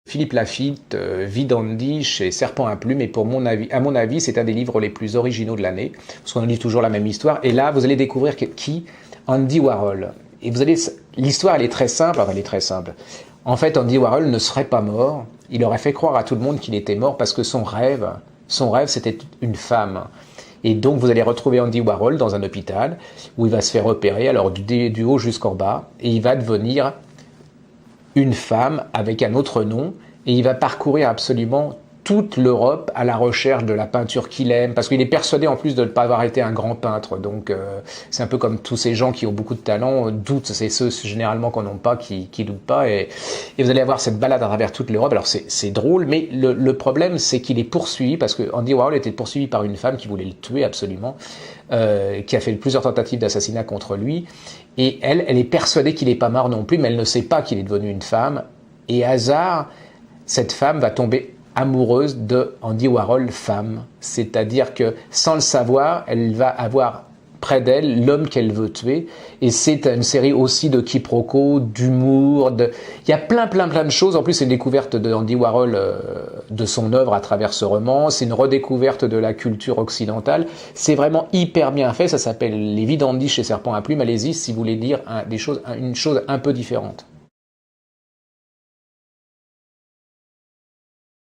Philippe Laffitte, Vie d'Andy chez Serpent à Plume, et à mon avis, c'est un des livres les plus originaux de l'année, parce qu'on lit toujours la même histoire, et là, vous allez découvrir qui Andy Warhol. Et l'histoire, elle est très simple, enfin, elle est très simple. En fait, Andy Warhol ne serait pas mort, il aurait fait croire à tout le monde qu'il était mort, parce que son rêve, c'était une femme. Et donc, vous allez retrouver Andy Warhol dans un hôpital, où il va se faire opérer, alors du haut jusqu'en bas, et il va devenir une femme avec un autre nom, et il va parcourir absolument toute l'Europe à la recherche de la peinture qu'il aime, parce qu'il est persuadé en plus de ne pas avoir été un grand peintre, donc c'est un peu comme tous ces gens qui ont beaucoup de talent, doutent, c'est ceux généralement qu'on n'a pas qui doutent pas, et vous allez avoir cette balade à travers toute l'Europe. Alors c'est drôle, mais le problème c'est qu'il est poursuivi, parce que Andy Warhol était poursuivi par une femme qui voulait le tuer absolument, qui a fait plusieurs tentatives d'assassinat contre lui, et elle est persuadée qu'il n'est pas mort non plus, mais elle ne sait pas qu'il est devenu une femme, et hasard, cette femme va tomber amoureuse de Andy Warhol femme, c'est-à-dire que sans le savoir, elle va avoir près d'elle l'homme qu'elle veut tuer, et c'est une série aussi de quiproquos, d'humour, il y a plein de choses. En plus, c'est une découverte de Andy Warhol, de son œuvre à travers ce roman, c'est une redécouverte de la culture occidentale, c'est vraiment hyper bien fait, ça s'appelle Les Vies d'Andy chez Serpent à Plume, allez-y si vous voulez lire une chose un peu différente.